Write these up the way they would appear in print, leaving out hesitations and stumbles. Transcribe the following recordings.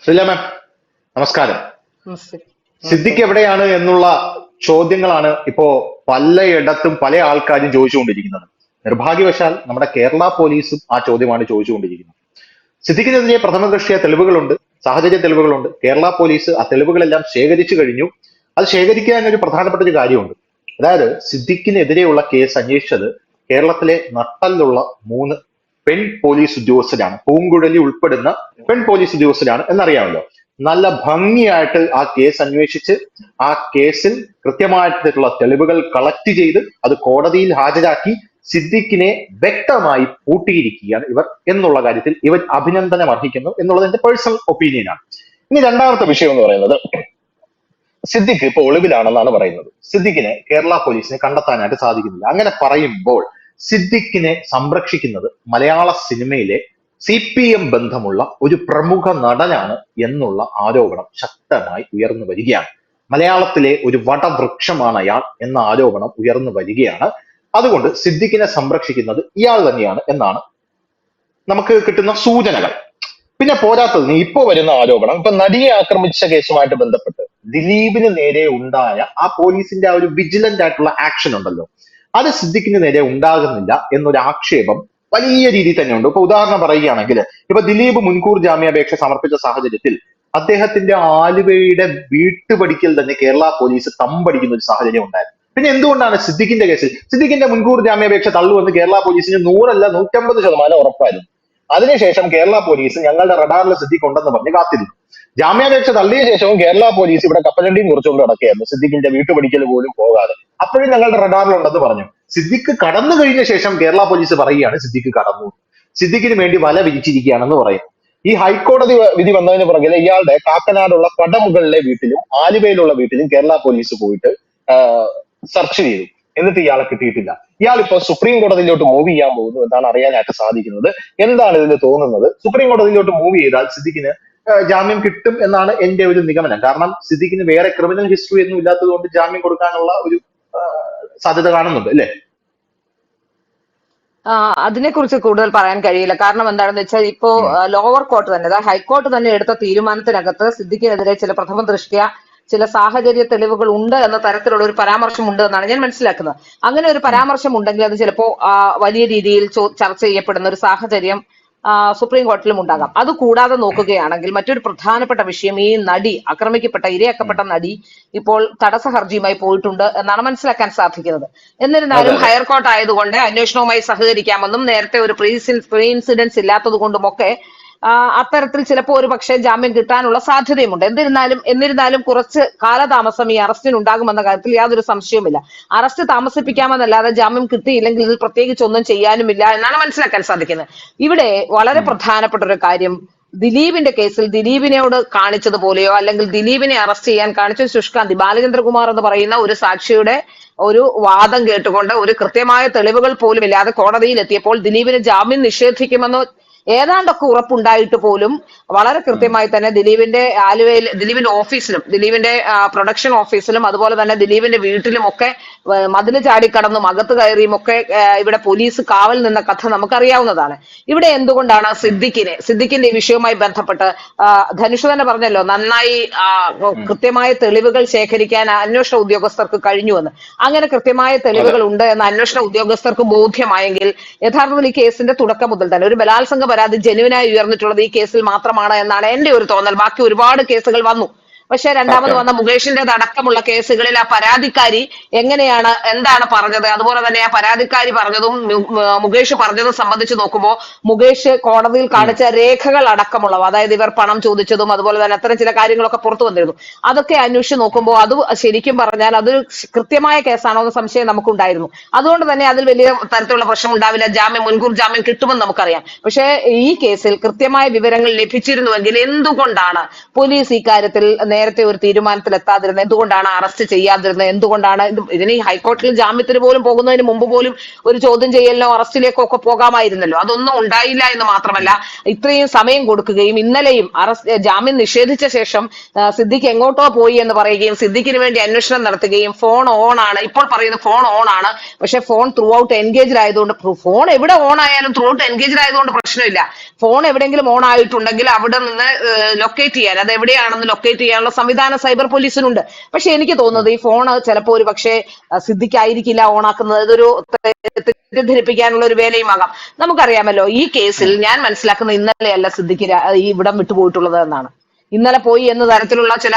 ശ്രീല മാം, നമസ്കാരം. നമസ്തേ. നമസ്തേ. സിദ്ദിഖ് എവിടെയാണ് എന്നുള്ള ചോദ്യങ്ങളാണ് ഇപ്പോ പലയിടത്തും പല ആൾക്കാരും ചോദിച്ചുകൊണ്ടിരിക്കുന്നത്. നിർഭാഗ്യവശാൽ നമ്മുടെ കേരള പോലീസും ആ ചോദ്യമാണ് ചോദിച്ചുകൊണ്ടിരിക്കുന്നത്. സിദ്ദിഖിനെതിരെ പ്രഥമ ദൃഷ്ട്യാ തെളിവുകളുണ്ട്, സാഹചര്യ തെളിവുകളുണ്ട്. കേരള പോലീസ് ആ തെളിവുകളെല്ലാം ശേഖരിച്ചു കഴിഞ്ഞു. അത് ശേഖരിക്കാൻ ഒരു പ്രധാനപ്പെട്ട ഒരു കാര്യമുണ്ട്. അതായത് സിദ്ദിഖിനെതിരെയുള്ള കേസ് അന്വേഷിച്ചത് കേരളത്തിലെ നട്ടലുള്ള 3 പെൺ പോലീസ് ഉദ്യോഗസ്ഥരാണ്. പൂങ്കുഴലി ഉൾപ്പെടുന്ന പെൺ പോലീസ് ഉദ്യോഗസ്ഥരാണ് എന്നറിയാമല്ലോ. നല്ല ഭംഗിയായിട്ട് ആ കേസ് അന്വേഷിച്ച് ആ കേസിൽ കൃത്യമായിട്ടുള്ള തെളിവുകൾ കളക്ട് ചെയ്ത് അത് കോടതിയിൽ ഹാജരാക്കി സിദ്ദിഖിനെ വ്യക്തമായി പൂട്ടിയിരിക്കുകയാണ് ഇവർ എന്നുള്ള കാര്യത്തിൽ ഇവർ അഭിനന്ദനം അർഹിക്കുന്നു എന്നുള്ളത് എന്റെ പേഴ്സണൽ ഒപ്പീനിയനാണ്. ഇനി രണ്ടാമത്തെ വിഷയം എന്ന് പറയുന്നത്, സിദ്ദിഖ് ഇപ്പൊ ഒളിവിലാണെന്നാണ് പറയുന്നത്. സിദ്ദിഖിനെ കേരള പോലീസിനെ കണ്ടെത്താനായിട്ട് സാധിക്കുന്നില്ല. അങ്ങനെ പറയുമ്പോൾ സിദ്ദിഖിനെ സംരക്ഷിക്കുന്നത് മലയാള സിനിമയിലെ CPM ബന്ധമുള്ള ഒരു പ്രമുഖ നടനാണ് എന്നുള്ള ആരോപണം ശക്തമായി ഉയർന്നു വരികയാണ്. മലയാളത്തിലെ ഒരു വടവൃക്ഷമാണ് അയാൾ എന്ന ആരോപണം ഉയർന്നു വരികയാണ്. അതുകൊണ്ട് സിദ്ദിഖിനെ സംരക്ഷിക്കുന്നത് ഇയാൾ തന്നെയാണ് എന്നാണ് നമുക്ക് കിട്ടുന്ന സൂചനകൾ. പിന്നെ പോരാത്തതിന് ഇപ്പോ വരുന്ന ആരോപണം, ഇപ്പൊ നടിയെ ആക്രമിച്ച കേസുമായിട്ട് ബന്ധപ്പെട്ട് ദിലീപിന് നേരെ ഉണ്ടായ ആ പോലീസിന്റെ ആ ഒരു വിജിലന്റ് ആയിട്ടുള്ള ആക്ഷൻ ഉണ്ടല്ലോ, അത് സിദ്ദിഖിന് നേരെ ഉണ്ടാകുന്നില്ല എന്നൊരു ആക്ഷേപം വലിയ രീതിയിൽ തന്നെ ഉണ്ട്. ഇപ്പൊ ഉദാഹരണം പറയുകയാണെങ്കിൽ, ഇപ്പൊ ദിലീപ് മുൻകൂർ ജാമ്യാപേക്ഷ സമർപ്പിച്ച സാഹചര്യത്തിൽ അദ്ദേഹത്തിന്റെ ആലുവയുടെ വീട്ടുപടിക്കൽ തന്നെ കേരള പോലീസ് തമ്പടിക്കുന്ന ഒരു സാഹചര്യം ഉണ്ടായിരുന്നു. പിന്നെ എന്തുകൊണ്ടാണ് സിദ്ദിഖിന്റെ കേസിൽ സിദ്ദിഖിന്റെ മുൻകൂർ ജാമ്യാപേക്ഷ തള്ളുവെന്ന് കേരള പോലീസിന് 100 അല്ല 150% ഉറപ്പായിരുന്നു. അതിനുശേഷം കേരള പോലീസ് ഞങ്ങളുടെ റഡാറിൽ സിദ്ദിഖ് ഉണ്ടെന്ന് പറഞ്ഞ് കാത്തിരുന്നു. ജാമ്യാപേക്ഷ തള്ളിയ ശേഷവും കേരള പോലീസ് ഇവിടെ കപ്പലണ്ടിയും കുറിച്ചുകൊണ്ട് നടക്കുകയായിരുന്നു, സിദ്ദിഖിന്റെ വീട്ടുപടിക്കൽ പോലും പോകാതെ. അപ്പോഴും ഞങ്ങളുടെ റഡാറിലുണ്ടെന്ന് പറഞ്ഞു. സിദ്ദിഖ് കടന്നു കഴിഞ്ഞ ശേഷം കേരള പോലീസ് പറയുകയാണ് സിദ്ദിഖ് കടന്നു, സിദ്ദിഖിന് വേണ്ടി വല വിരിച്ചിരിക്കുകയാണെന്ന് പറയുന്നു. ഈ ഹൈക്കോടതി വിധി വന്നതിന് പുറകില് ഇയാളുടെ കാക്കനാടുള്ള പടമുകളിലെ വീട്ടിലും ആലുവയിലുള്ള വീട്ടിലും കേരള പോലീസ് പോയിട്ട് സെർച്ച് ചെയ്തു. എന്നിട്ട് ഇയാളെ കിട്ടിയിട്ടില്ല. ഇയാൾ ഇപ്പൊ സുപ്രീം കോടതിയിലോട്ട് മൂവ് ചെയ്യാൻ പോകുന്നു എന്നാണ് അറിയാനായിട്ട് സാധിക്കുന്നത്. എന്താണ് ഇതിന് തോന്നുന്നത്? സുപ്രീം കോടതിയിലോട്ട് മൂവ് ചെയ്താൽ സിദ്ദിഖിന് ജാമ്യം കിട്ടും എന്നാണ് എന്റെ ഒരു നിഗമനം. കാരണം സിദ്ദിഖിന് വേറെ ക്രിമിനൽ ഹിസ്റ്ററി ഒന്നും ഇല്ലാത്തത് കൊണ്ട് ജാമ്യം കൊടുക്കാനുള്ള ഒരു സാധ്യത കാണുന്നുണ്ട് അല്ലേ? അതിനെക്കുറിച്ച് കൂടുതൽ പറയാൻ കഴിയില്ല. കാരണം എന്താണെന്ന് വെച്ചാൽ ഇപ്പോ ലോവർ കോർട്ട് തന്നെ, അതായത് ഹൈക്കോർട്ട് തന്നെ എടുത്ത തീരുമാനത്തിനകത്ത് സിദ്ദിഖിനെതിരെ ചില പ്രഥമ ദൃഷ്ട്യാ ചില സാഹചര്യ തെളിവുകൾ ഉണ്ട് എന്ന തരത്തിലുള്ള ഒരു പരാമർശം ഉണ്ട് എന്നാണ് ഞാൻ മനസ്സിലാക്കുന്നത്. അങ്ങനെ ഒരു പരാമർശം ഉണ്ടെങ്കിൽ അത് ചിലപ്പോ വലിയ രീതിയിൽ ചർച്ച ചെയ്യപ്പെടുന്ന ഒരു സാഹചര്യം സുപ്രീം കോടതിയിലും ഉണ്ടാകാം. അത് കൂടാതെ നോക്കുകയാണെങ്കിൽ മറ്റൊരു പ്രധാനപ്പെട്ട വിഷയം, ഈ നടി ഇരയാക്കപ്പെട്ട നടി ഇപ്പോൾ തടസ്സ ഹർജിയുമായി പോയിട്ടുണ്ട് എന്നാണ് മനസ്സിലാക്കാൻ സാധിക്കുന്നത്. എന്നിരുന്നാലും ഹയർ കോർട്ട് ആയതുകൊണ്ട് അന്വേഷണവുമായി സഹകരിക്കാമെന്നും നേരത്തെ ഒരു പ്രീ ഇൻസിഡൻസ് ഇല്ലാത്തത് കൊണ്ടുമൊക്കെ അത്തരത്തിൽ ചിലപ്പോൾ ഒരു പക്ഷേ ജാമ്യം കിട്ടാനുള്ള സാധ്യതയുമുണ്ട്. എന്നിരുന്നാലും കുറച്ച് കാലതാമസം ഈ അറസ്റ്റിന് ഉണ്ടാകുമെന്ന കാര്യത്തിൽ യാതൊരു സംശയവുമില്ല. അറസ്റ്റ് താമസിപ്പിക്കാമെന്നല്ലാതെ ജാമ്യം കിട്ടിയില്ലെങ്കിൽ ഇതിൽ പ്രത്യേകിച്ച് ഒന്നും ചെയ്യാനുമില്ല എന്നാണ് മനസ്സിലാക്കാൻ സാധിക്കുന്നത്. ഇവിടെ വളരെ പ്രധാനപ്പെട്ട ഒരു കാര്യം, ദിലീപിന്റെ കേസിൽ ദിലീപിനോട് കാണിച്ചതുപോലെയോ അല്ലെങ്കിൽ ദിലീപിനെ അറസ്റ്റ് ചെയ്യാൻ കാണിച്ച ശുഷ്കാന്തി ബാലചന്ദ്രകുമാർ എന്ന് പറയുന്ന ഒരു സാക്ഷിയുടെ ഒരു വാദം കേട്ടുകൊണ്ട് ഒരു കൃത്യമായ തെളിവുകൾ പോലും ഇല്ലാതെ കോടതിയിൽ എത്തിയപ്പോൾ ദിലീപിന് ജാമ്യം നിഷേധിക്കുമെന്നോ ഏതാണ്ടൊക്കെ ഉറപ്പുണ്ടായിട്ട് പോലും വളരെ കൃത്യമായി തന്നെ ദിലീപിന്റെ ഓഫീസിലും ദിലീപിന്റെ പ്രൊഡക്ഷൻ ഓഫീസിലും അതുപോലെ തന്നെ ദിലീപിന്റെ വീട്ടിലും ഒക്കെ മതില് ചാടിക്കടന്നും അകത്ത് കയറിയും ഒക്കെ ഇവിടെ പോലീസ് കാവൽ നിന്ന കഥ നമുക്കറിയാവുന്നതാണ്. ഇവിടെ എന്തുകൊണ്ടാണ് സിദ്ദിഖിന്റെ ഈ വിഷയവുമായി ബന്ധപ്പെട്ട് ധനുഷ് തന്നെ പറഞ്ഞല്ലോ, നന്നായി കൃത്യമായ തെളിവുകൾ ശേഖരിക്കാൻ അന്വേഷണ ഉദ്യോഗസ്ഥർക്ക് കഴിഞ്ഞുവെന്ന്. അങ്ങനെ കൃത്യമായ തെളിവുകൾ ഉണ്ട് എന്ന് അന്വേഷണ ഉദ്യോഗസ്ഥർക്ക് ബോധ്യമായെങ്കിൽ യഥാർത്ഥത്തിൽ ഈ കേസിന്റെ തുടക്കം മുതൽ തന്നെ ഒരു ബലാത്സംഗ പരാതി ജെനുവിനായി ഉയർന്നിട്ടുള്ളത് ഈ കേസിൽ മാത്രമാണ് എന്നാണ് എന്റെ ഒരു തോന്നൽ. ബാക്കി ഒരുപാട് കേസുകൾ വന്നു. പക്ഷെ രണ്ടാമത് വന്ന മുകേഷിന്റേത് അടക്കമുള്ള കേസുകളിൽ ആ പരാതിക്കാരി എന്താണ് പറഞ്ഞത്, അതുപോലെ തന്നെ ആ പരാതിക്കാരി പറഞ്ഞതും മുകേഷ് പറഞ്ഞതും സംബന്ധിച്ച് നോക്കുമ്പോൾ മുകേഷ് കോടതിയിൽ കാണിച്ച രേഖകൾ അടക്കമുള്ളവ, അതായത് ഇവർ പണം ചോദിച്ചതും അതുപോലെ തന്നെ അത്തരം ചില കാര്യങ്ങളൊക്കെ പുറത്തു വന്നിരുന്നു. അതൊക്കെ അന്വേഷിച്ച് നോക്കുമ്പോൾ അത് ശരിക്കും പറഞ്ഞാൽ അത് കൃത്യമായ കേസാണോ എന്ന സംശയം നമുക്കുണ്ടായിരുന്നു. അതുകൊണ്ട് തന്നെ അതിൽ വലിയ തരത്തിലുള്ള പ്രശ്നം ഉണ്ടാവില്ല, മുൻകൂർ ജാമ്യം കിട്ടുമെന്ന് നമുക്കറിയാം. പക്ഷേ ഈ കേസിൽ കൃത്യമായ വിവരങ്ങൾ ലഭിച്ചിരുന്നുവെങ്കിൽ എന്തുകൊണ്ടാണ് പോലീസ് ഇക്കാര്യത്തിൽ നേരത്തെ ഒരു തീരുമാനത്തിൽ എത്താതിരുന്നത്, എന്തുകൊണ്ടാണ് അറസ്റ്റ് ചെയ്യാതിരുന്നത്, എന്തുകൊണ്ടാണ് ഇതിന് ഈ ഹൈക്കോടതിയിൽ ജാമ്യത്തിന് പോലും പോകുന്നതിന് മുമ്പ് പോലും ഒരു ചോദ്യം ചെയ്യലിനോ അറസ്റ്റിലേക്കോ ഒക്കെ പോകാമായിരുന്നല്ലോ. അതൊന്നും ഉണ്ടായില്ല എന്ന് മാത്രമല്ല, ഇത്രയും സമയം കൊടുക്കുകയും ഇന്നലെയും ജാമ്യം നിഷേധിച്ച ശേഷം സിദ്ദിഖ് എങ്ങോട്ടോ പോയി എന്ന് പറയുകയും സിദ്ദിഖിന് വേണ്ടി അന്വേഷണം നടത്തുകയും ഫോൺ ഓൺ ആണ്, ഇപ്പോൾ പറയുന്ന ഫോൺ ഓൺ ആണ്, പക്ഷെ ഫോൺ ത്രൂ ഔട്ട് എൻഗേജ്ഡ് ആയതുകൊണ്ട്, ഫോൺ എവിടെ ഓൺ ആയാലും ത്രൂ ഔട്ട് എൻഗേജ്ഡ് ആയതുകൊണ്ട് പ്രശ്നമില്ല. ഫോൺ എവിടെയെങ്കിലും ഓൺ ആയിട്ടുണ്ടെങ്കിൽ അവിടെ നിന്ന് ലൊക്കേറ്റ് ചെയ്യാൻ, അത് എവിടെയാണെന്ന് ലൊക്കേറ്റ് ചെയ്യാനുള്ള സംവിധാനം സൈബർ പോലീസിനുണ്ട്. പക്ഷെ എനിക്ക് തോന്നുന്നത് ഈ ഫോൺ ചിലപ്പോൾ ഒരു പക്ഷേ സിദ്ദിഖ് ആയിരിക്കില്ല ഓണാക്കുന്നത്, ഇതൊരു തെറ്റിദ്ധരിപ്പിക്കാനുള്ള ഒരു വേലയുമാകാം. നമുക്കറിയാമല്ലോ ഈ കേസിൽ ഞാൻ മനസ്സിലാക്കുന്ന ഇന്നലെയല്ല സിദ്ദിഖ് ഈ ഇവിടം വിട്ടുപോയിട്ടുള്ളത് എന്നാണ്. ഇന്നലെ പോയി എന്ന തരത്തിലുള്ള ചില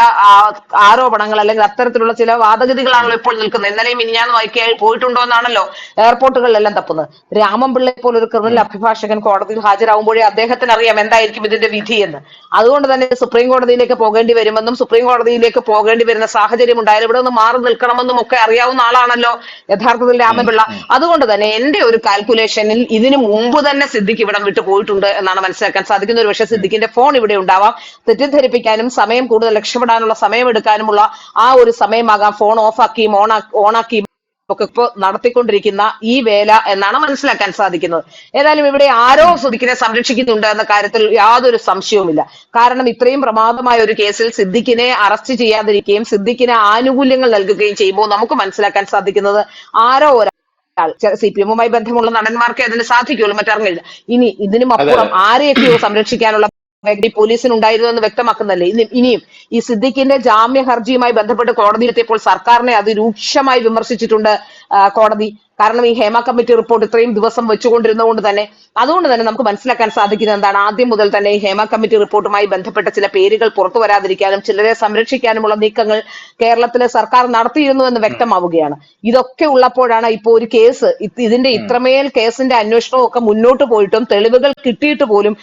ആരോപണങ്ങൾ അല്ലെങ്കിൽ അത്തരത്തിലുള്ള ചില വാദഗതികളാണല്ലോ ഇപ്പോൾ നിൽക്കുന്നത്. ഇന്നലെയും മിനിഞ്ഞാന്ന് വായിക്കായി പോയിട്ടുണ്ടോ എന്നാണല്ലോ എയർപോർട്ടുകളിലെല്ലാം തപ്പുന്നത്. രാമൻപിള്ളയെ പോലെ ഒരു ക്രിമിനൽ അഭിഭാഷകൻ കോടതിയിൽ ഹാജരാകുമ്പോഴേ അദ്ദേഹത്തിന് അറിയാം എന്തായിരിക്കും ഇതിന്റെ വിധി എന്ന്. അതുകൊണ്ട് തന്നെ സുപ്രീം കോടതിയിലേക്ക് പോകേണ്ടി വരുമെന്നും സുപ്രീം കോടതിയിലേക്ക് പോകേണ്ടി വരുന്ന സാഹചര്യം ഉണ്ടായാലും ഇവിടെ നിന്ന് മാറി നിൽക്കണമെന്നും ഒക്കെ അറിയാവുന്ന ആളാണല്ലോ യഥാർത്ഥത്തിൽ രാമൻപിള്ള. അതുകൊണ്ട് തന്നെ എന്റെ ഒരു കാൽക്കുലേഷനിൽ ഇതിനു മുമ്പ് തന്നെ സിദ്ദിഖ് ഇവിടം വിട്ടു പോയിട്ടുണ്ട് എന്നാണ് മനസ്സിലാക്കാൻ സാധിക്കുന്നത്. ഒരു പക്ഷേ സിദ്ദിഖിന്റെ ഫോൺ ഇവിടെ ഉണ്ടാവാം. തെറ്റിദ്ധരിപ്പിക്കാനും സമയം കൂടുതൽ രക്ഷപ്പെടാനുള്ള സമയമെടുക്കാനുമുള്ള ആ ഒരു സമയമാകാം ഫോൺ ഓഫാക്കിയും ഓണാക്കിയും ഒക്കെ ഇപ്പോൾ നടത്തിക്കൊണ്ടിരിക്കുന്ന ഈ വേല എന്നാണ് മനസ്സിലാക്കാൻ സാധിക്കുന്നത്. ഏതായാലും ഇവിടെ ആരോ സിദ്ദിഖിനെ സംരക്ഷിക്കുന്നുണ്ട് എന്ന കാര്യത്തിൽ യാതൊരു സംശയവുമില്ല. കാരണം ഇത്രയും പ്രമാദമായ ഒരു കേസിൽ സിദ്ദിഖിനെ അറസ്റ്റ് ചെയ്യാതിരിക്കുകയും സിദ്ദിഖിന് ആനുകൂല്യങ്ങൾ നൽകുകയും ചെയ്യുമ്പോൾ നമുക്ക് മനസ്സിലാക്കാൻ സാധിക്കുന്നത് ആരോ CPM-മായി ബന്ധമുള്ള നടന്മാർക്ക് അതിന് സാധിക്കുള്ളൂ, മറ്ററിഞ്ഞില്ല. ഇനി ഇതിനും അപ്പുറം ആരെയൊക്കെയോ സംരക്ഷിക്കാനുള്ള പോലീസിനുണ്ടായിരുന്നു എന്ന് വ്യക്തമാക്കുന്നല്ലേ. ഇനിയും ഈ സിദ്ദിഖിന്റെ ജാമ്യ ഹർജിയുമായി ബന്ധപ്പെട്ട് കോടതിയിലെത്തിയപ്പോൾ സർക്കാരിനെ അതിരൂക്ഷമായി വിമർശിച്ചിട്ടുണ്ട് കോടതി. കാരണം ഈ ഹേമ കമ്മിറ്റി റിപ്പോർട്ട് ഇത്രയും ദിവസം വെച്ചുകൊണ്ടിരുന്നതുകൊണ്ട് തന്നെ അതുകൊണ്ട് തന്നെ നമുക്ക് മനസ്സിലാക്കാൻ സാധിക്കുന്നത് എന്താണ്, ആദ്യം മുതൽ തന്നെ ഈ ഹേമ കമ്മിറ്റി റിപ്പോർട്ടുമായി ബന്ധപ്പെട്ട ചില പേരുകൾ പുറത്തു വരാതിരിക്കാനും ചിലരെ സംരക്ഷിക്കാനുമുള്ള നീക്കങ്ങൾ കേരളത്തിലെ സർക്കാർ നടത്തിയിരുന്നു എന്ന് വ്യക്തമാവുകയാണ്. ഇതൊക്കെ ഉള്ളപ്പോഴാണ് ഇപ്പോൾ ഒരു കേസ് ഇതിന്റെ ഇത്രമേൽ കേസിന്റെ അന്വേഷണവും ഒക്കെ മുന്നോട്ട് പോയിട്ടും തെളിവുകൾ കിട്ടിയിട്ട് പോലും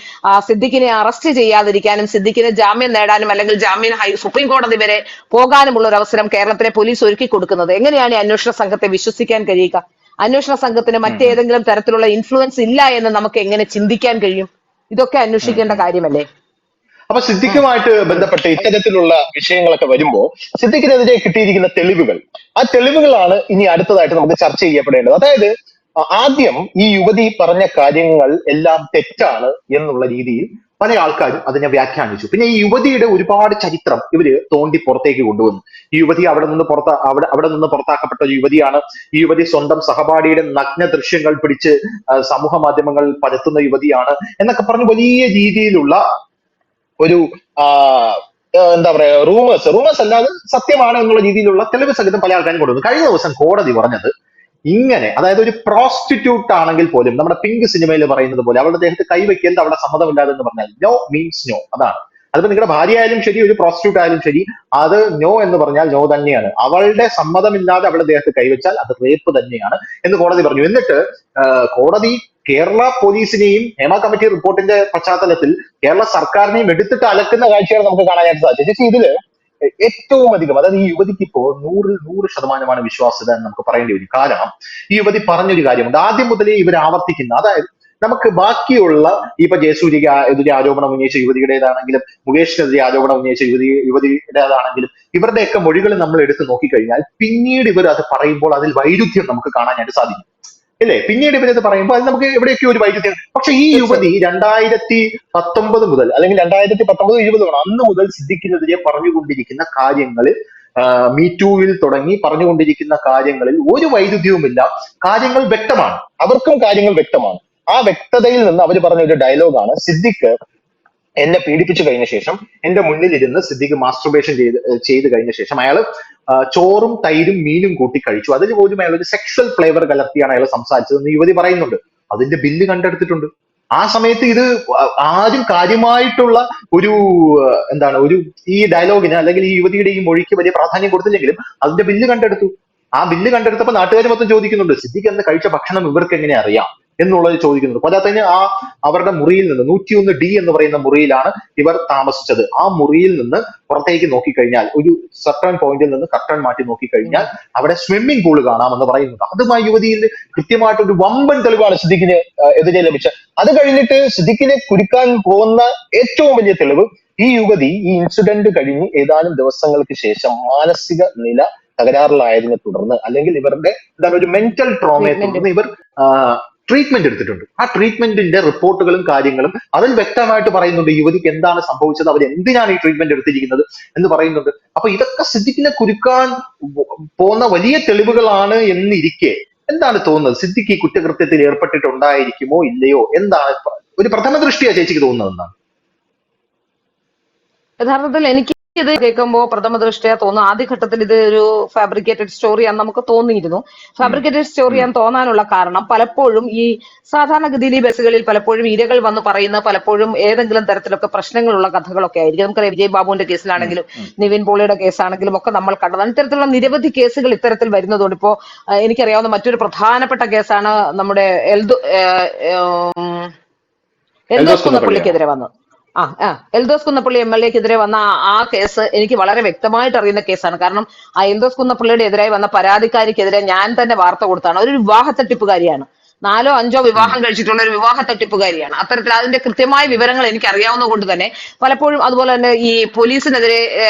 സിദ്ദിഖിനെ അറസ്റ്റ് ചെയ്യാതിരിക്കാനും സിദ്ദിഖിന് ജാമ്യം നേടാനും അല്ലെങ്കിൽ ജാമ്യം സുപ്രീം കോടതി വരെ പോകാനുമുള്ള ഒരു അവസരം കേരളത്തിലെ പോലീസ് ഒരുക്കി കൊടുക്കുന്നത്. എങ്ങനെയാണ് ഈ അന്വേഷണ സംഘത്തെ വിശ്വസിക്കാൻ കഴിയുക? അന്വേഷണ സംഘത്തിന് മറ്റേതെങ്കിലും തരത്തിലുള്ള ഇൻഫ്ലുവൻസ് ഇല്ല എന്ന് നമുക്ക് എങ്ങനെ ചിന്തിക്കാൻ കഴിയും? ഇതൊക്കെ അന്വേഷിക്കേണ്ട കാര്യമല്ലേ? അപ്പൊ സിദ്ദിഖുമായിട്ട് ബന്ധപ്പെട്ട് ഇത്തരത്തിലുള്ള വിഷയങ്ങളൊക്കെ വരുമ്പോ സിദ്ദിഖിനെതിരെ കിട്ടിയിരിക്കുന്ന തെളിവുകൾ, ആ തെളിവുകളാണ് ഇനി അടുത്തതായിട്ട് നമുക്ക് ചർച്ച ചെയ്യപ്പെടേണ്ടത്. അതായത് ആദ്യം ഈ യുവതി പറഞ്ഞ കാര്യങ്ങൾ എല്ലാം തെറ്റാണ് എന്നുള്ള രീതിയിൽ പല ആൾക്കാരും അതിനെ വ്യാഖ്യാനിച്ചു. പിന്നെ ഈ യുവതിയുടെ ഒരുപാട് ചരിത്രം ഇവര് തോണ്ടി പുറത്തേക്ക് കൊണ്ടുവന്നു. ഈ യുവതി അവിടെ നിന്ന് പുറത്താക്കപ്പെട്ട ഒരു യുവതിയാണ്. ഈ യുവതി സ്വന്തം സഹപാഠിയുടെ നഗ്ന ദൃശ്യങ്ങൾ പിടിച്ച് സമൂഹ മാധ്യമങ്ങൾ പരത്തുന്ന യുവതിയാണ് എന്നൊക്കെ പറഞ്ഞ് വലിയ രീതിയിലുള്ള ഒരു എന്താ പറയാ റൂമേഴ്സ് അല്ലാതെ സത്യമാണ് എന്നുള്ള രീതിയിലുള്ള തെളിവ് സഹിതം പല ആൾക്കാരും കൊണ്ടുവന്നു. കഴിഞ്ഞ ദിവസം കോടതി പറഞ്ഞത് ഇങ്ങനെ, അതായത് ഒരു പ്രോസ്റ്റിറ്റ്യൂട്ട് ആണെങ്കിൽ പോലും നമ്മുടെ പിങ്ക് സിനിമയിൽ പറയുന്നത് പോലെ അവളുടെ ദേഹത്ത് കൈവയ്ക്കരുത്, അവിടെ സമ്മതമില്ലാതെ എന്ന് പറഞ്ഞാൽ നോ മീൻസ് നോ. അതാണ്. അതിപ്പോ നിങ്ങളുടെ ഭാര്യ ആയാലും ശരി, ഒരു പ്രോസ്റ്റിറ്റ്യൂട്ട് ആയാലും ശരി, അത് നോ എന്ന് പറഞ്ഞാൽ നോ തന്നെയാണ്. അവളുടെ സമ്മതമില്ലാതെ അവളുടെ ദേഹത്ത് കൈവച്ചാൽ അത് റേപ്പ് തന്നെയാണ് എന്ന് കോടതി പറഞ്ഞു. എന്നിട്ട് കോടതി കേരള പോലീസിനെയും ഹേമ കമ്മിറ്റി റിപ്പോർട്ടിന്റെ പശ്ചാത്തലത്തിൽ കേരള സർക്കാരിനെയും എടുത്തിട്ട് അലക്കുന്ന കാഴ്ചയാണ് നമുക്ക് കാണാനായിട്ട് സാധിച്ചത്. പക്ഷേ ഇതില് ഏറ്റവും അധികം, അതായത് ഈ യുവതിക്ക് ഇപ്പോ 100% വിശ്വാസ്യത എന്ന് നമുക്ക് പറയേണ്ടി വരും. കാരണം ഈ യുവതി പറഞ്ഞൊരു കാര്യമുണ്ട്, ആദ്യം മുതലേ ഇവർ ആവർത്തിക്കുന്ന, അതായത് നമുക്ക് ബാക്കിയുള്ള ഇപ്പൊ ജയസൂര്യക്ക് എതിരെ ആരോപണം ഉന്നയിച്ച യുവതിയുടേതാണെങ്കിലും മുകേഷിനെതിരെ ആരോപണം ഉന്നയിച്ച യുവതിയുടേതാണെങ്കിലും ഇവരുടെയൊക്കെ മൊഴികൾ നമ്മൾ എടുത്ത് നോക്കിക്കഴിഞ്ഞാൽ പിന്നീട് ഇവർ അത് പറയുമ്പോൾ അതിൽ വൈരുദ്ധ്യം നമുക്ക് കാണാനായിട്ട് സാധിക്കും, ഇല്ലേ? പിന്നീട് ഇവരത് പറയുമ്പോൾ അത് നമുക്ക് എവിടെയൊക്കെ ഒരു വൈരുദ്ധ്യം. പക്ഷെ ഈ യുവതി 2019 മുതൽ അല്ലെങ്കിൽ 2019-20 അന്ന് മുതൽ സിദ്ദിഖിനെതിരെ പറഞ്ഞുകൊണ്ടിരിക്കുന്ന കാര്യങ്ങളിൽ മീറ്റൂവിൽ തുടങ്ങി പറഞ്ഞുകൊണ്ടിരിക്കുന്ന കാര്യങ്ങളിൽ ഒരു വൈരുദ്ധ്യവുമില്ല. കാര്യങ്ങൾ വ്യക്തമാണ്, അവർക്കും കാര്യങ്ങൾ വ്യക്തമാണ്. ആ വ്യക്തതയിൽ നിന്ന് അവർ പറഞ്ഞ ഒരു ഡയലോഗാണ്, സിദ്ദിഖ് എന്നെ പീഡിപ്പിച്ചു കഴിഞ്ഞ ശേഷം എന്റെ മുന്നിലിരുന്ന് സിദ്ദിഖ് മാസ്റ്റുർബേഷൻ ചെയ്ത് കഴിഞ്ഞ ശേഷം അയാൾ ചോറും തൈരും മീനും കൂട്ടി കഴിച്ചു, അതിന് പോലും അയാൾ ഒരു സെക്ഷൽ ഫ്ലേവർ കലർത്തിയാണ് അയാൾ സംസാരിച്ചതെന്ന് യുവതി പറയുന്നുണ്ട്. അതിന്റെ ബില്ല് കണ്ടെടുത്തിട്ടുണ്ട്. ആ സമയത്ത് ഇത് ആരും കാര്യമായിട്ടുള്ള ഒരു ഈ ഡയലോഗിന് അല്ലെങ്കിൽ ഈ യുവതിയുടെ ഈ മൊഴിക്ക് വലിയ പ്രാധാന്യം കൊടുത്തില്ലെങ്കിലും അതിന്റെ ബില്ല് കണ്ടെടുത്തു. ആ ബില്ല് കണ്ടെടുത്തപ്പോൾ നാട്ടുകാർ മൊത്തം ചോദിക്കുന്നുണ്ട്, സിദ്ദിഖ് എന്ന് കഴിച്ച ഭക്ഷണം ഇവർക്ക് എങ്ങനെ അറിയാം? എന്നുള്ളത് ചോദിക്കുന്നുണ്ട്. പോരാത്തതിന് അവരുടെ മുറിയിൽ നിന്ന് 101D എന്ന് പറയുന്ന മുറിയിലാണ് ഇവർ താമസിച്ചത്. ആ മുറിയിൽ നിന്ന് പുറത്തേക്ക് നോക്കിക്കഴിഞ്ഞാൽ ഒരു സർട്ടൺ പോയിന്റിൽ നിന്ന് കർട്ടൺ മാറ്റി നോക്കിക്കഴിഞ്ഞാൽ അവിടെ സ്വിമ്മിംഗ് പൂൾ കാണാമെന്ന് പറയുന്നുണ്ട്. അതും ആ യുവതിയിൽ കൃത്യമായിട്ടൊരു വമ്പൻ തെളിവാണ് സിദ്ദിഖിന് എതിരെ ലഭിച്ചത്. അത് കഴിഞ്ഞിട്ട് സിദ്ദിഖിനെ കുരുക്കാൻ പോകുന്ന ഏറ്റവും വലിയ തെളിവ് ഈ യുവതി ഈ ഇൻസിഡന്റ് കഴിഞ്ഞ് ഏതാനും ദിവസങ്ങൾക്ക് ശേഷം മാനസിക നില തകരാറിലായതിനെ തുടർന്ന് അല്ലെങ്കിൽ ഇവരുടെ എന്താണ് ഒരു മെന്റൽ ട്രോമയെ തുടർന്ന് ഇവർ ട്രീറ്റ്മെന്റ് എടുത്തിട്ടുണ്ട്. ആ ട്രീറ്റ്മെന്റിന്റെ റിപ്പോർട്ടുകളും കാര്യങ്ങളും അതിൽ വ്യക്തമായിട്ട് പറയുന്നുണ്ട് യുവതിക്ക് എന്താണ് സംഭവിച്ചത്, അവർ എന്തിനാണ് ഈ ട്രീറ്റ്മെന്റ് എടുത്തിരിക്കുന്നത് എന്ന് പറയുന്നുണ്ട്. അപ്പൊ ഇതൊക്കെ സിദ്ദിഖിനെ കുരുക്കാൻ പോകുന്ന വലിയ തെളിവുകളാണ് എന്നിരിക്കെ എന്താണ് തോന്നുന്നത്? സിദ്ദിഖ് ഈ കുറ്റകൃത്യത്തിൽ ഏർപ്പെട്ടിട്ടുണ്ടായിരിക്കുമോ ഇല്ലയോ? എന്താണ് ഒരു പ്രഥമ ദൃഷ്ടിയാ ചേച്ചിക്ക് തോന്നുന്നത്? എന്താണ് യഥാർത്ഥത്തിൽ എനിക്ക് ഇത് കേൾക്കുമ്പോൾ പ്രഥമ ദൃഷ്ടിയ തോന്നുന്നു ആദ്യഘട്ടത്തിൽ ഇത് ഒരു ഫാബ്രിക്കേറ്റഡ് സ്റ്റോറിയാന്ന് നമുക്ക് തോന്നിയിരുന്നു. ഫാബ്രിക്കേറ്റഡ് സ്റ്റോറിയാന്ന് തോന്നാനുള്ള കാരണം പലപ്പോഴും ഈ സാധാരണഗതിയിൽ ഈ ബസ്സുകളിൽ പലപ്പോഴും ഇരകൾ വന്ന് പറയുന്ന പലപ്പോഴും ഏതെങ്കിലും തരത്തിലൊക്കെ പ്രശ്നങ്ങളുള്ള കഥകളൊക്കെ ആയിരിക്കും. നമുക്കറിയാം വിജയ് ബാബുവിന്റെ കേസിലാണെങ്കിലും നിവിൻ പോളിയുടെ കേസാണെങ്കിലും ഒക്കെ നമ്മൾ കണ്ടതാണ്. ഇത്തരത്തിലുള്ള നിരവധി കേസുകൾ ഇത്തരത്തിൽ വരുന്നതുകൊണ്ട് ഇപ്പോ എനിക്കറിയാവുന്ന മറ്റൊരു പ്രധാനപ്പെട്ട കേസാണ് നമ്മുടെ എൽദോസ് കുന്നപ്പള്ളിക്കെതിരെ വന്നത്. എൽദോസ് കുന്നപ്പള്ളി MLA-ക്കെതിരെ വന്ന ആ കേസ് എനിക്ക് വളരെ വ്യക്തമായിട്ട് അറിയുന്ന കേസാണ്. കാരണം ആ എൽദോസ് കുന്നപ്പള്ളിയുടെ എതിരായി വന്ന പരാതിക്കാരിക്കെതിരെ ഞാൻ തന്നെ വാർത്ത കൊടുത്താണ്. ഒരു വിവാഹ തട്ടിപ്പുകാരിയാണ്. 4 or 5 വിവാഹം കഴിച്ചിട്ടുള്ള ഒരു വിവാഹ തട്ടിപ്പുകാരിയാണ്. അത്തരത്തിൽ അതിന്റെ കൃത്യമായ വിവരങ്ങൾ എനിക്ക് അറിയാവുന്ന കൊണ്ട് തന്നെ പലപ്പോഴും അതുപോലെ തന്നെ ഈ പോലീസിനെതിരെ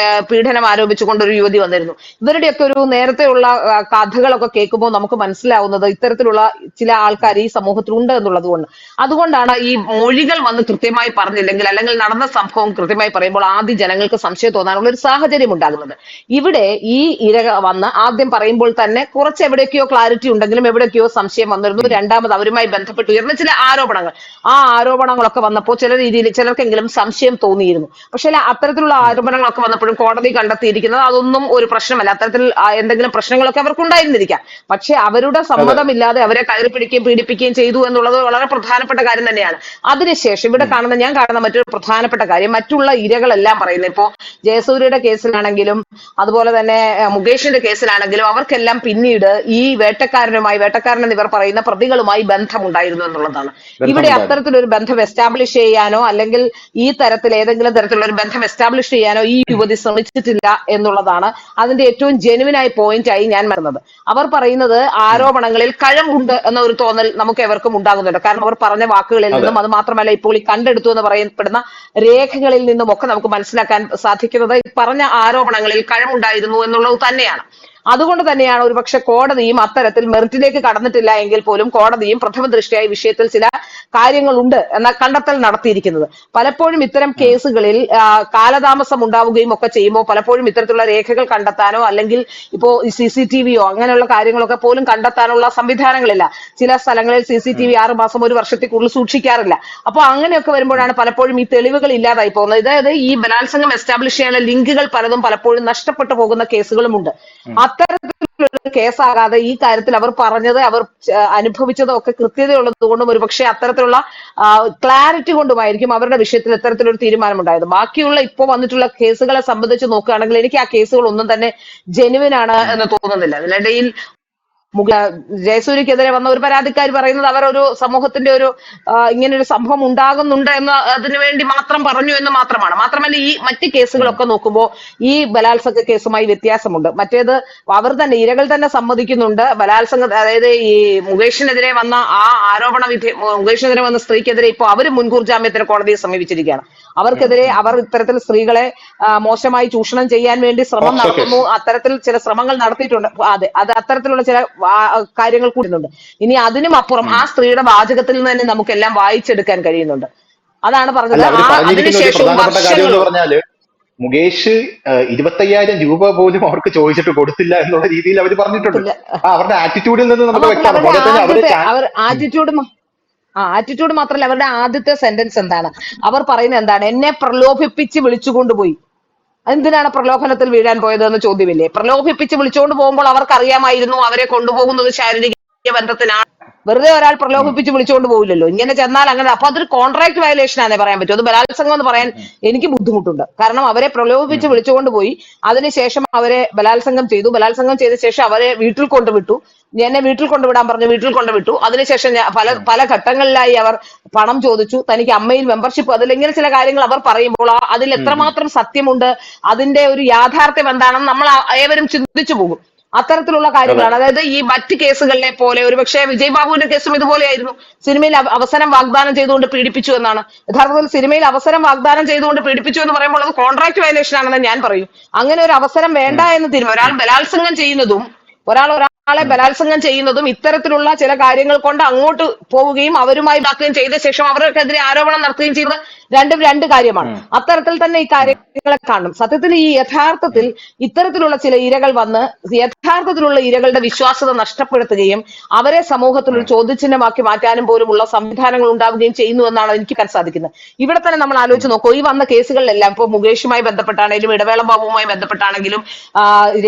പീഡനം ആരോപിച്ചുകൊണ്ട് ഒരു യുവതി വന്നിരുന്നു. ഇവരുടെയൊക്കെ ഒരു നേരത്തെയുള്ള കഥകളൊക്കെ കേൾക്കുമ്പോൾ നമുക്ക് മനസ്സിലാവുന്നത് ഇത്തരത്തിലുള്ള ചില ആൾക്കാർ ഈ സമൂഹത്തിലുണ്ട് എന്നുള്ളത് കൊണ്ട്. അതുകൊണ്ടാണ് ഈ മൊഴികൾ വന്ന് കൃത്യമായി പറഞ്ഞില്ലെങ്കിൽ അല്ലെങ്കിൽ നടന്ന സംഭവം കൃത്യമായി പറയുമ്പോൾ ആദ്യം ജനങ്ങൾക്ക് സംശയം തോന്നാനുള്ള ഒരു സാഹചര്യം ഉണ്ടാകുന്നത്. ഇവിടെ ഈ ഇര വന്ന് ആദ്യം പറയുമ്പോൾ തന്നെ കുറച്ച് എവിടേക്കോ ക്ലാരിറ്റി ഉണ്ടെങ്കിലും എവിടേക്കോ സംശയം വന്നിരുന്നു. രണ്ടാമത് അവരുമായി ബന്ധപ്പെട്ട് ഉയർന്ന ചില ആരോപണങ്ങൾ, ആ ആരോപണങ്ങളൊക്കെ വന്നപ്പോൾ ചില രീതിയിൽ ചിലർക്കെങ്കിലും സംശയം തോന്നിയിരുന്നു. പക്ഷേ അത്തരത്തിലുള്ള ആരോപണങ്ങളൊക്കെ വന്നപ്പോഴും കോടതി കണ്ടെത്തിയിരിക്കുന്നത് അതൊന്നും ഒരു പ്രശ്നമല്ല. അത്തരത്തിൽ എന്തെങ്കിലും പ്രശ്നങ്ങളൊക്കെ അവർക്ക് ഉണ്ടായിരുന്നിരിക്കാം. പക്ഷെ അവരുടെ സമ്മതമില്ലാതെ അവരെ കയറി പിടിക്കുകയും പീഡിപ്പിക്കുകയും ചെയ്തു എന്നുള്ളത് വളരെ പ്രധാനപ്പെട്ട കാര്യം തന്നെയാണ്. അതിനുശേഷം ഇവിടെ ഞാൻ കാണുന്ന മറ്റൊരു പ്രധാനപ്പെട്ട കാര്യം മറ്റുള്ള ഇരകളെല്ലാം പറയുന്നത് ഇപ്പോ ജയസൂര്യയുടെ കേസിലാണെങ്കിലും അതുപോലെ തന്നെ മുകേഷിന്റെ കേസിലാണെങ്കിലും അവർക്കെല്ലാം പിന്നീട് ഈ വേട്ടക്കാരനെന്ന് ഇവർ പറയുന്ന പ്രതികളുമായി ബന്ധമുണ്ടായിരുന്നു എന്നുള്ളതാണ്. ഇവിടെ അത്തരത്തിലൊരു ബന്ധം എസ്റ്റാബ്ലിഷ് ചെയ്യാനോ അല്ലെങ്കിൽ ഈ തരത്തിൽ ഏതെങ്കിലും തരത്തിലുള്ള ഒരു ബന്ധം എസ്റ്റാബ്ലിഷ് ചെയ്യാനോ ഈ യുവതി ശ്രമിച്ചിട്ടില്ല എന്നുള്ളതാണ് അതിന്റെ ഏറ്റവും ജെനുവിനായ പോയിന്റ് ആയി ഞാൻ വരുന്നത്. അവർ പറയുന്നത് ആരോപണങ്ങളിൽ കഴമ്പുണ്ട് എന്ന ഒരു തോന്നൽ നമുക്ക് എവർക്കും ഉണ്ടാകുന്നുണ്ട്. കാരണം അവർ പറഞ്ഞ വാക്കുകളിൽ നിന്നും അത് മാത്രമല്ല ഇപ്പോൾ ഈ കണ്ടെടുത്തു എന്ന് പറയപ്പെടുന്ന രേഖകളിൽ നിന്നും ഒക്കെ നമുക്ക് മനസ്സിലാക്കാൻ സാധിക്കുന്നത് പറഞ്ഞ ആരോപണങ്ങളിൽ കഴമ്പുണ്ടായിരുന്നു എന്നുള്ളത് തന്നെയാണ്. അതുകൊണ്ട് തന്നെയാണ് ഒരുപക്ഷെ കോടതിയും അത്തരത്തിൽ മെറിറ്റിലേക്ക് കടന്നിട്ടില്ല എങ്കിൽ പോലും കോടതിയും പ്രഥമ ദൃഷ്ടിയായ വിഷയത്തിൽ ചില കാര്യങ്ങളുണ്ട് എന്ന കണ്ടെത്തൽ നടത്തിയിരിക്കുന്നത്. പലപ്പോഴും ഇത്തരം കേസുകളിൽ കാലതാമസം ഉണ്ടാവുകയും ഒക്കെ ചെയ്യുമ്പോൾ പലപ്പോഴും ഇത്തരത്തിലുള്ള രേഖകൾ കണ്ടെത്താനോ അല്ലെങ്കിൽ ഇപ്പോ CCTV-യോ അങ്ങനെയുള്ള കാര്യങ്ങളൊക്കെ പോലും കണ്ടെത്താനുള്ള സംവിധാനങ്ങളില്ല. ചില സ്ഥലങ്ങളിൽ CCTV 6 മാസം 1 വർഷത്തേക്കുള്ളിൽ സൂക്ഷിക്കാറില്ല. അപ്പോൾ അങ്ങനെയൊക്കെ വരുമ്പോഴാണ് പലപ്പോഴും ഈ തെളിവുകൾ ഇല്ലാതായി പോകുന്നത്. അതായത് ഈ ബലാത്സംഗം എസ്റ്റാബ്ലിഷ് ചെയ്യാനുള്ള ലിങ്കുകൾ പലതും പലപ്പോഴും നഷ്ടപ്പെട്ടു പോകുന്ന കേസുകളുമുണ്ട്. അത്തരത്തിലൊരു കേസാകാതെ ഈ കാര്യത്തിൽ അവർ പറഞ്ഞത് അവർ അനുഭവിച്ചതും ഒക്കെ കൃത്യതയുള്ളത് കൊണ്ടും ഒരുപക്ഷെ അത്തരത്തിലുള്ള ക്ലാരിറ്റി കൊണ്ടുമായിരിക്കും അവരുടെ വിഷയത്തിൽ ഇത്തരത്തിലൊരു തീരുമാനമുണ്ടായത്. ബാക്കിയുള്ള ഇപ്പോ വന്നിട്ടുള്ള കേസുകളെ സംബന്ധിച്ച് നോക്കുകയാണെങ്കിൽ എനിക്ക് ആ കേസുകൾ ഒന്നും തന്നെ ജെനുവിൻ ആണ് എന്ന് തോന്നുന്നില്ല. അതിനിടയിൽ ജയസൂര്യക്കെതിരെ വന്ന ഒരു പരാതിക്കാർ പറയുന്നത് അവർ ഒരു സമൂഹത്തിന്റെ ഒരു ഇങ്ങനൊരു സംഭവം ഉണ്ടാകുന്നുണ്ട് എന്ന് അതിനു വേണ്ടി മാത്രം പറഞ്ഞു എന്ന് മാത്രമാണ്. മാത്രമല്ല ഈ മറ്റ് കേസുകളൊക്കെ നോക്കുമ്പോൾ ഈ ബലാത്സംഗ കേസുമായി വ്യത്യാസമുണ്ട്. മറ്റേത് അവർ തന്നെ ഇരകൾ തന്നെ സമ്മതിക്കുന്നുണ്ട് ബലാത്സംഗ, അതായത് ഈ മുകേഷിനെതിരെ വന്ന ആ മുകേഷിനെതിരെ വന്ന സ്ത്രീക്കെതിരെ ഇപ്പോൾ അവർ മുൻകൂർ ജാമ്യത്തിന് കോടതിയെ സമീപിച്ചിരിക്കുകയാണ്. അവർക്കെതിരെ അവർ ഇത്തരത്തിൽ സ്ത്രീകളെ മോശമായി ചൂഷണം ചെയ്യാൻ വേണ്ടി ശ്രമം നടത്തുന്നു, അത്തരത്തിൽ ചില ശ്രമങ്ങൾ നടത്തിയിട്ടുണ്ട്. അത് അത്തരത്തിലുള്ള ചില കാര്യങ്ങൾ കൂടുന്നുണ്ട്. ഇനി അതിനും അപ്പുറം ആ സ്ത്രീയുടെ വാചകത്തിൽ നിന്ന് തന്നെ നമുക്കെല്ലാം വായിച്ചെടുക്കാൻ കഴിയുന്നുണ്ട്. അതാണ് പറഞ്ഞത്. മുകേഷ് 25,000 രൂപ പോലും അവർക്ക് ചോദിച്ചിട്ട് കൊടുത്തില്ല എന്നുള്ള രീതിയിൽ അവർ പറഞ്ഞിട്ടുണ്ട്. അവരുടെ ആറ്റിറ്റ്യൂഡിൽ നിന്ന് നമുക്ക് വ്യക്തമാണ്. ആറ്റിറ്റ്യൂഡ് മാത്രമല്ല, അവരുടെ ആദ്യത്തെ സെന്റൻസ് എന്താണ്? അവർ പറയുന്നത് എന്താണ്? എന്നെ പ്രലോഭിപ്പിച്ച് വിളിച്ചുകൊണ്ടുപോയി. എന്തിനാണ് പ്രലോഭനത്തിൽ വീഴാൻ പോയത് എന്ന് ചോദ്യമില്ലേ? പ്രലോഭിപ്പിച്ച് വിളിച്ചുകൊണ്ട് പോകുമ്പോൾ അവർക്ക് അറിയാമായിരുന്നു അവരെ കൊണ്ടുപോകുന്നത് ശാരീരിക ബന്ധത്തിനാണ്. വെറുതെ ഒരാൾ പ്രലോഭിപ്പിച്ച് വിളിച്ചുകൊണ്ട് പോകില്ലല്ലോ. ഇങ്ങനെ ചെന്നാൽ അങ്ങനെ അപ്പൊ അതൊരു കോൺട്രാക്ട് വയലേഷൻ ആണെന്ന് പറയാൻ പറ്റും. അത് ബലാത്സംഗം എന്ന് പറയാൻ എനിക്ക് ബുദ്ധിമുട്ടുണ്ട്. കാരണം അവരെ പ്രലോഭിപ്പിച്ച് വിളിച്ചുകൊണ്ട് പോയി, അതിനുശേഷം അവരെ ബലാത്സംഗം ചെയ്തു. ബലാത്സംഗം ചെയ്ത ശേഷം അവരെ വീട്ടിൽ കൊണ്ടുവിട്ടു. എന്നെ വീട്ടിൽ കൊണ്ടുവിടാൻ പറഞ്ഞു, വീട്ടിൽ കൊണ്ടുവിട്ടു. അതിനുശേഷം പല ഘട്ടങ്ങളിലായി അവർ പണം ചോദിച്ചു. തനിക്ക് അമ്മയിൽ മെമ്പർഷിപ്പ്, അതിലിങ്ങനെ ചില കാര്യങ്ങൾ അവർ പറയുമ്പോൾ അതിൽ എത്രമാത്രം സത്യമുണ്ട്, അതിന്റെ ഒരു യാഥാർത്ഥ്യം എന്താണെന്ന് നമ്മൾ ഏവരും ചിന്തിച്ചു പോകും. അത്തരത്തിലുള്ള കാര്യങ്ങളാണ്. അതായത് ഈ മറ്റ് കേസുകളിലെ പോലെ ഒരുപക്ഷെ വിജയ് ബാബുവിന്റെ കേസും ഇതുപോലെയായിരുന്നു. സിനിമയിൽ അവസരം വാഗ്ദാനം ചെയ്തുകൊണ്ട് പീഡിപ്പിച്ചു എന്നാണ്. യഥാർത്ഥത്തിൽ സിനിമയിൽ അവസരം വാഗ്ദാനം ചെയ്തുകൊണ്ട് പീഡിപ്പിച്ചു എന്ന് പറയുമ്പോൾ അത് കോൺട്രാക്ട് വയലേഷൻ ആണെന്ന് ഞാൻ പറയും. അങ്ങനെ ഒരു അവസരം വേണ്ട എന്ന് ഒരാൾ ബലാത്സംഗം ചെയ്യുന്നതും ഒരാളെ ബലാത്സംഗം ചെയ്യുന്നതും ഇത്തരത്തിലുള്ള ചില കാര്യങ്ങൾ കൊണ്ട് അങ്ങോട്ട് പോവുകയും അവരുമായി ബാക്കുകയും ചെയ്ത ശേഷം അവർക്കെതിരെ ആരോപണം നടത്തുകയും ചെയ്യുന്നത് രണ്ടും രണ്ട് കാര്യമാണ്. അത്തരത്തിൽ തന്നെ ഈ കാര്യങ്ങളെ കാണും. സത്യത്തിൽ ഈ യഥാർത്ഥത്തിൽ ഇത്തരത്തിലുള്ള ചില ഇരകൾ വന്ന് യഥാർത്ഥത്തിലുള്ള ഇരകളുടെ വിശ്വാസ്യത നഷ്ടപ്പെടുത്തുകയും അവരെ സമൂഹത്തിൽ ഒരു ചോദ്യചിഹ്നമാക്കി മാറ്റാനും പോലുമുള്ള സംവിധാനങ്ങൾ ഉണ്ടാവുകയും ചെയ്യുന്നു എന്നാണ് എനിക്ക് കാണാൻ സാധിക്കുന്നത്. ഇവിടെ തന്നെ നമ്മൾ ആലോചിച്ച് നോക്കൂ, ഈ വന്ന കേസുകളിലെല്ലാം ഇപ്പോൾ മുകേഷുമായി ബന്ധപ്പെട്ടാണെങ്കിലും ഇടവേള ബാബുവുമായി ബന്ധപ്പെട്ടാണെങ്കിലും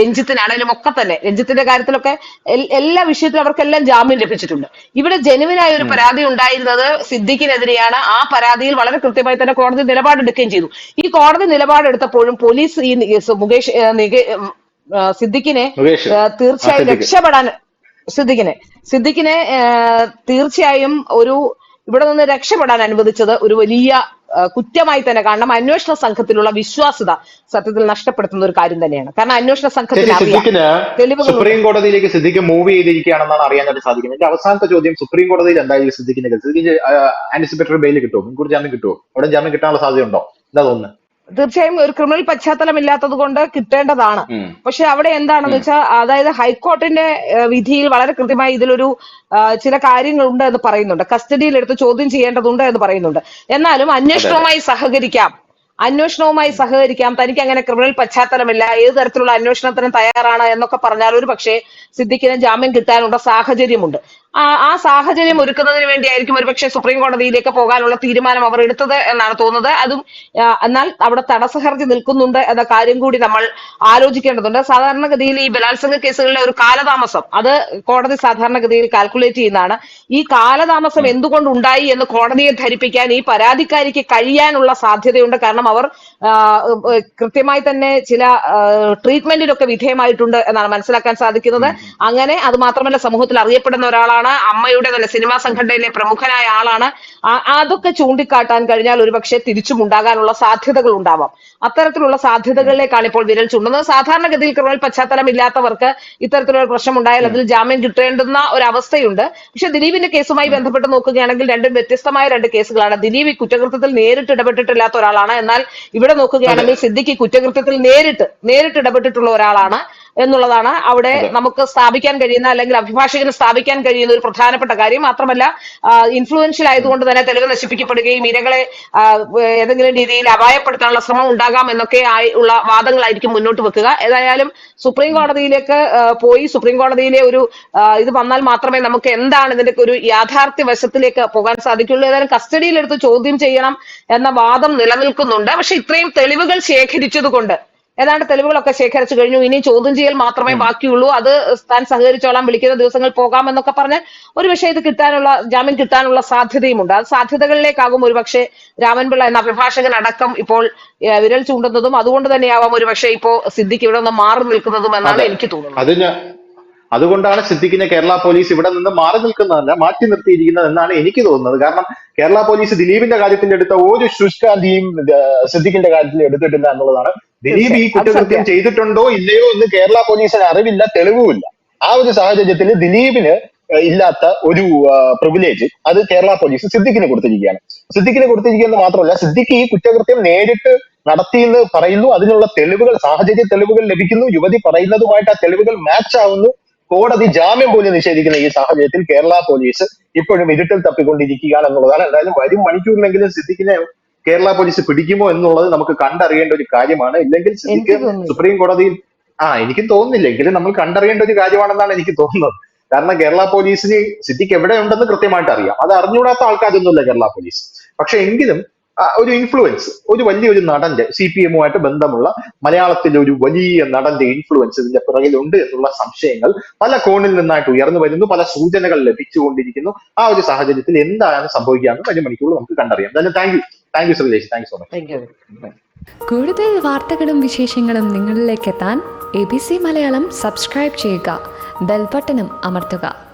രഞ്ജിത്തിനാണെങ്കിലും ഒക്കെ തന്നെ, രഞ്ജിത്തിന്റെ കാര്യത്തിലൊക്കെ എല്ലാ വിഷയത്തിലും അവർക്കെല്ലാം ജാമ്യം ലഭിച്ചിട്ടുണ്ട്. ഇവിടെ ജെനുവിനായ ഒരു പരാതി ഉണ്ടായിരുന്നത് സിദ്ദിഖിനെതിരെയാണ്. ആ പരാതിയിൽ വളരെ കൃത്യമായി തന്നെ കോടതി നിലപാടെടുക്കുകയും ചെയ്തു. ഈ കോടതി നിലപാടെടുത്തപ്പോഴും പോലീസ് ഈ സിദ്ദിഖിനെ തീർച്ചയായും രക്ഷപ്പെടാൻ സിദ്ദിഖിനെ തീർച്ചയായും ഇവിടെ നിന്ന് രക്ഷപ്പെടാൻ അനുവദിച്ചത് ഒരു വലിയ കുറ്റമായി തന്നെ കാണണം. അന്വേഷണ സംഘത്തിലുള്ള വിശ്വാസ്യത സത്യത്തിൽ നഷ്ടപ്പെടുത്തുന്ന ഒരു കാര്യം തന്നെയാണ്. കാരണം അന്വേഷണ സംഘത്തിന് സുപ്രീം കോടതിയിലേക്ക് സിദ്ദിഖ് മൂവ് ചെയ്തിരിക്കുകയാണെന്നാണ് അറിയാനായിട്ട് സാധിക്കുന്നത്. എന്റെ അവസാനത്തെ ചോദ്യം, സുപ്രീം കോടതിയിൽ എന്തായാലും സിദ്ദിഖിന് ആന്റിസിപ്പേറ്ററി ബെയിൽ കിട്ടുമോ, മുൻകൂർ ജാമ്യം കിട്ടുമോ? അവിടെ ജാമ്യം കിട്ടാനുള്ള സാധ്യതയുണ്ടോ? എന്താ തോന്നുന്നത്? തീർച്ചയായും ഒരു ക്രിമിനൽ പശ്ചാത്തലം ഇല്ലാത്തത് കൊണ്ട് കിട്ടേണ്ടതാണ്. പക്ഷെ അവിടെ എന്താണെന്ന് വെച്ചാൽ, അതായത് ഹൈക്കോടതിന്റെ വിധിയിൽ വളരെ കൃത്യമായി ഇതിലൊരു ചില കാര്യങ്ങളുണ്ട് എന്ന് പറയുന്നുണ്ട്. കസ്റ്റഡിയിൽ എടുത്ത് ചോദ്യം ചെയ്യേണ്ടതുണ്ട് എന്ന് പറയുന്നുണ്ട്. എന്നാലും അന്വേഷണവുമായി സഹകരിക്കാം, തനിക്ക് അങ്ങനെ ക്രിമിനൽ പശ്ചാത്തലമില്ല, ഏത് തരത്തിലുള്ള അന്വേഷണത്തിനും തയ്യാറാണ് എന്നൊക്കെ പറഞ്ഞാൽ ഒരു പക്ഷേ സിദ്ദിഖിന് ജാമ്യം കിട്ടാനുള്ള സാഹചര്യമുണ്ട്. ആ സാഹചര്യം ഒരുക്കുന്നതിന് വേണ്ടിയായിരിക്കും ഒരുപക്ഷെ സുപ്രീം കോടതിയിലേക്ക് പോകാനുള്ള തീരുമാനം അവർ എടുത്തത് എന്നാണ് തോന്നുന്നത്. എന്നാൽ അവിടെ തടസ്സഹർജി നിൽക്കുന്നുണ്ട് എന്ന കാര്യം കൂടി നമ്മൾ ആലോചിക്കേണ്ടതുണ്ട്. സാധാരണഗതിയിൽ ഈ ബലാത്സംഗ കേസുകളിലെ ഒരു കാലതാമസം അത് കോടതി സാധാരണഗതിയിൽ കാൽക്കുലേറ്റ് ചെയ്യുന്നതാണ്. ഈ കാലതാമസം എന്തുകൊണ്ട് ഉണ്ടായി എന്ന് കോടതിയെ ധരിപ്പിക്കാൻ ഈ പരാതിക്കാരിക്ക് കഴിയാനുള്ള സാധ്യതയുണ്ട്. കാരണം അവർ കൃത്യമായി തന്നെ ചില ട്രീറ്റ്മെന്റിനൊക്കെ വിധേയമായിട്ടുണ്ട് എന്നാണ് മനസ്സിലാക്കാൻ സാധിക്കുന്നത്. അങ്ങനെ അത് മാത്രമല്ല, സമൂഹത്തിൽ അറിയപ്പെടുന്ന ഒരാളാണ്, അമ്മയുടെ തന്നെ സിനിമാ സംഘടനയിലെ പ്രമുഖനായ ആളാണ്. അതൊക്കെ ചൂണ്ടിക്കാട്ടാൻ കഴിഞ്ഞാൽ ഒരുപക്ഷെ തിരിച്ചും ഉണ്ടാകാനുള്ള സാധ്യതകൾ ഉണ്ടാവാം. അത്തരത്തിലുള്ള സാധ്യതകളിലേക്കാണ് ഇപ്പോൾ വിരൽ ചൂണ്ടുന്നത്. സാധാരണഗതിയിൽ ക്രിമിനൽ പശ്ചാത്തലം ഇല്ലാത്തവർക്ക് ഇത്തരത്തിലുള്ള പ്രശ്നം ഉണ്ടായാൽ അതിൽ ജാമ്യം കിട്ടേണ്ടുന്ന ഒരു അവസ്ഥയുണ്ട്. പക്ഷെ ദിലീപിന്റെ കേസുമായി ബന്ധപ്പെട്ട് നോക്കുകയാണെങ്കിൽ രണ്ടും വ്യത്യസ്തമായ രണ്ട് കേസുകളാണ്. ദിലീപ് ഈ കുറ്റകൃത്യത്തിൽ നേരിട്ട് ഇടപെട്ടിട്ടില്ലാത്ത ഒരാളാണ്. എന്നാൽ ഇവിടെ നോക്കുകയാണെങ്കിൽ സിദ്ദിഖ് കുറ്റകൃത്യത്തിൽ നേരിട്ട് ഇടപെട്ടിട്ടുള്ള ഒരാളാണ് എന്നുള്ളതാണ് അവിടെ നമുക്ക് സ്ഥാപിക്കാൻ കഴിയുന്ന, അല്ലെങ്കിൽ അഭിഭാഷകന് സ്ഥാപിക്കാൻ കഴിയുന്ന ഒരു പ്രധാനപ്പെട്ട കാര്യം. മാത്രമല്ല ഇൻഫ്ലുവൻഷ്യൽ ആയതുകൊണ്ട് തന്നെ തെളിവ് നശിപ്പിക്കപ്പെടുകയും ഇരകളെ ഏതെങ്കിലും രീതിയിൽ അപായപ്പെടുത്താനുള്ള ശ്രമം ഉണ്ടാകാം എന്നൊക്കെ ഉള്ള വാദങ്ങളായിരിക്കും മുന്നോട്ട് വെക്കുക. ഏതായാലും സുപ്രീം കോടതിയിലേക്ക് പോയി സുപ്രീം കോടതിയിലെ ഒരു ഇത് വന്നാൽ മാത്രമേ നമുക്ക് എന്താണ് ഇതിന്റെ ഒരു യാഥാർത്ഥ്യ വശത്തിലേക്ക് പോകാൻ സാധിക്കുള്ളൂ. ഏതായാലും കസ്റ്റഡിയിലെടുത്ത് ചോദ്യം ചെയ്യണം എന്ന വാദം നിലനിൽക്കുന്നുണ്ട്. പക്ഷെ ഇത്രയും തെളിവുകൾ ശേഖരിച്ചതുകൊണ്ട്, ഏതാണ്ട് തെളിവുകളൊക്കെ ശേഖരിച്ചു കഴിഞ്ഞു, ഇനി ചോദ്യം ചെയ്യൽ മാത്രമേ ബാക്കിയുള്ളൂ, അത് താൻ സഹകരിച്ചോളാം, വിളിക്കുന്ന ദിവസങ്ങൾ പോകാം എന്നൊക്കെ പറഞ്ഞ് ഒരു പക്ഷേ ഇത് ജാമ്യം കിട്ടാനുള്ള സാധ്യതയുമുണ്ട്. ആ സാധ്യതകളിലേക്കാകും ഒരുപക്ഷെ രാമൻപിള്ള എന്ന അഭിഭാഷകൻ അടക്കം ഇപ്പോൾ വിരൽ ചൂണ്ടുന്നതും. അതുകൊണ്ട് തന്നെയാവാം ഒരുപക്ഷെ ഇപ്പോ സിദ്ദിഖ് ഇവിടെ നിന്ന് മാറി നിൽക്കുന്നതും എന്നാണ് എനിക്ക് തോന്നുന്നത്. അതുകൊണ്ടാണ് സിദ്ദിഖിനെ കേരള പോലീസ് ഇവിടെ നിന്ന് മാറി നിൽക്കുന്നതല്ല, മാറ്റി നിർത്തിയിരിക്കുന്നത് എന്നാണ് എനിക്ക് തോന്നുന്നത്. കാരണം കേരള പോലീസ് ദിലീപിന്റെ കാര്യത്തിൽ എടുത്ത ഒരു ശുഷ്കാന്തിയും സിദ്ദിഖിന്റെ കാര്യത്തിൽ എടുത്തിട്ടില്ല എന്നുള്ളതാണ്. ദിലീപ് ഈ കുറ്റകൃത്യം ചെയ്തിട്ടുണ്ടോ ഇല്ലയോ എന്ന് കേരള പോലീസിന് അറിവില്ല, തെളിവുമില്ല. ആ ഒരു സാഹചര്യത്തിൽ ദിലീപിന് ഇല്ലാത്ത ഒരു പ്രിവിലേജ് അത് കേരള പോലീസ് സിദ്ദിഖിന് കൊടുത്തിരിക്കുകയാണ്. സിദ്ദിഖിന് കൊടുത്തിരിക്കുന്നത് മാത്രമല്ല, സിദ്ദിഖ് ഈ കുറ്റകൃത്യം നേരിട്ട് നടത്തിയെന്ന് പറയുന്നു. അതിനുള്ള തെളിവുകൾ, സാഹചര്യ തെളിവുകൾ ലഭിക്കുന്നു. യുവതി പറയുന്നതുമായിട്ട് ആ തെളിവുകൾ മാച്ച് ആവുന്നു. കോടതി ജാമ്യം പോലും നിഷേധിക്കുന്ന ഈ സാഹചര്യത്തിൽ കേരള പോലീസ് ഇപ്പോഴും ഇരുട്ടിൽ തപ്പിക്കൊണ്ടിരിക്കുകയാണ് എന്നുള്ളതാണ്. എന്തായാലും വരും മണിക്കൂറിലെങ്കിലും സിദ്ദിഖിനെ കേരള പോലീസ് പിടിക്കുമോ എന്നുള്ളത് നമുക്ക് കണ്ടറിയേണ്ട ഒരു കാര്യമാണ്. ഇല്ലെങ്കിൽ സിദ്ദിഖ് സുപ്രീം കോടതിയിൽ എനിക്കും തോന്നുന്നില്ല, എങ്കിലും നമ്മൾ കണ്ടറിയേണ്ട ഒരു കാര്യമാണെന്നാണ് എനിക്ക് തോന്നുന്നത്. കാരണം കേരള പോലീസിന് സിദ്ദിഖ് എവിടെ ഉണ്ടെന്ന് കൃത്യമായിട്ട് അറിയാം. അത് അറിഞ്ഞുകൂടാത്ത ആൾക്കാരൊന്നുമില്ല കേരള പോലീസ്. പക്ഷെ എങ്കിലും ഒരു ഇൻഫ്ലുവൻസ്, ഒരു വലിയൊരു നടന്റെ CPM-ഉമായിട്ട് ബന്ധമുള്ള മലയാളത്തിലെ ഒരു വലിയ നടന്റെ ഇൻഫ്ലുവൻസ് ഇതിന്റെ പിറകിലുണ്ട് എന്നുള്ള സംശയങ്ങൾ പല കോണിൽ നിന്നായിട്ട് ഉയർന്നു വരുന്നു, പല സൂചനകൾ ലഭിച്ചുകൊണ്ടിരിക്കുന്നു. ആ ഒരു സാഹചര്യത്തിൽ എന്താണ് സംഭവിക്കുകയെന്ന് വരും മണിക്കൂർ നമുക്ക് കണ്ടറിയാം. എന്തായാലും thank you Sreelesh, thank you so much. Thank you. കൂടുതൽ വാർത്തകളും വിശേഷങ്ങളും നിങ്ങളിലേക്ക് എത്താൻ ABC മലയാളം സബ്സ്ക്രൈബ് ചെയ്യുക, ബെൽ ബട്ടണും അമർത്തുക.